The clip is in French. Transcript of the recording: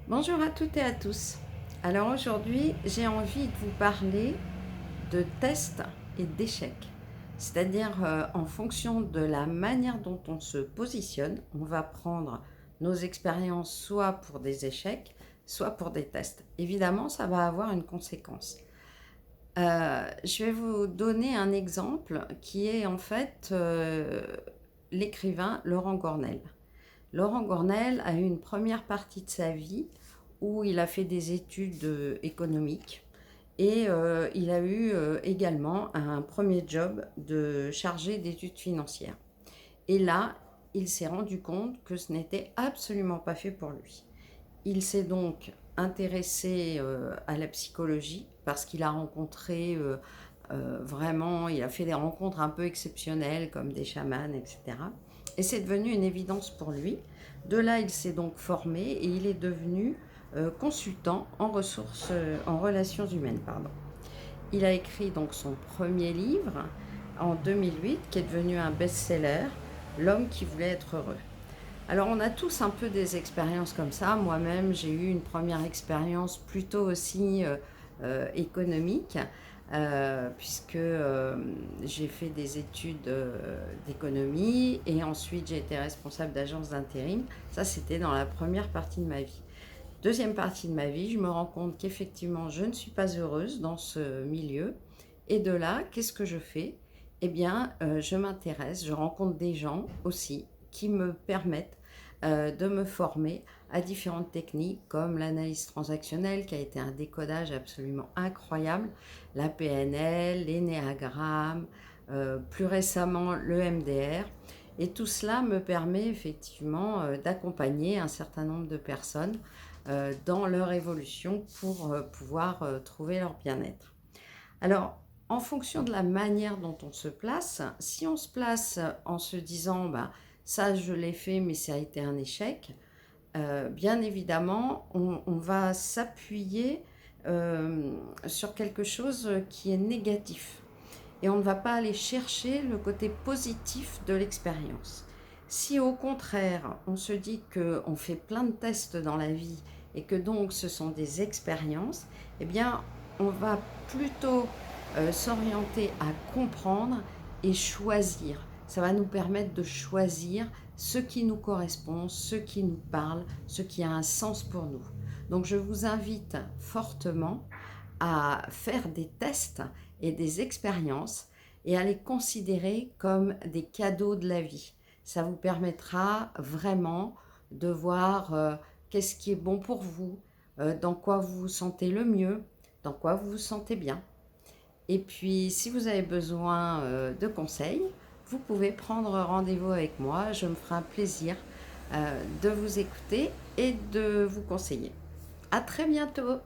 Bonjour à toutes et à tous. Alors aujourd'hui, j'ai envie de vous parler de tests et d'échecs. C'est-à-dire en fonction de la manière dont on se positionne, on va prendre nos expériences soit pour des échecs, soit pour des tests. Évidemment, ça va avoir une conséquence. Je vais vous donner un exemple qui est en fait l'écrivain Laurent Gournelle. Laurent Gournelle a eu une première partie de sa vie où il a fait des études économiques et il a eu également un premier job de chargé d'études financières. Et là, il s'est rendu compte que ce n'était absolument pas fait pour lui. Il s'est donc intéressé à la psychologie parce qu'il a rencontré vraiment, il a fait des rencontres un peu exceptionnelles comme des chamans, etc. Et c'est devenu une évidence pour lui. De là, il s'est donc formé et il est devenu consultant en ressources, en relations humaines, pardon. Il a écrit donc son premier livre en 2008 qui est devenu un best-seller, L'homme qui voulait être heureux. Alors on a tous un peu des expériences comme ça. Moi-même, j'ai eu une première expérience plutôt aussi économique, puisque j'ai fait des études d'économie et ensuite j'ai été responsable d'agence d'intérim. Ça, c'était dans la première partie de ma vie. Deuxième partie de ma vie, je me rends compte qu'effectivement, je ne suis pas heureuse dans ce milieu. Et de là, qu'est-ce que je fais? Eh bien, je m'intéresse, je rencontre des gens aussi qui me permettent de me former à différentes techniques comme l'analyse transactionnelle qui a été un décodage absolument incroyable, la PNL, l'énéagramme, plus récemment le MDR. Et tout cela me permet effectivement d'accompagner un certain nombre de personnes dans leur évolution pour pouvoir trouver leur bien-être. Alors, en fonction de la manière dont on se place, si on se place en se disant bah, ça je l'ai fait mais ça a été un échec, bien évidemment on va s'appuyer sur quelque chose qui est négatif et on ne va pas aller chercher le côté positif de l'expérience. Si au contraire on se dit qu'on fait plein de tests dans la vie et que donc ce sont des expériences, eh bien on va plutôt s'orienter à comprendre et choisir. Ça va nous permettre de choisir ce qui nous correspond, ce qui nous parle, ce qui a un sens pour nous. Donc je vous invite fortement à faire des tests et des expériences et à les considérer comme des cadeaux de la vie. Ça vous permettra vraiment de voir qu'est-ce qui est bon pour vous, dans quoi vous vous sentez le mieux, dans quoi vous vous sentez bien. Et puis, si vous avez besoin de conseils, vous pouvez prendre rendez-vous avec moi. Je me ferai un plaisir de vous écouter et de vous conseiller. À très bientôt!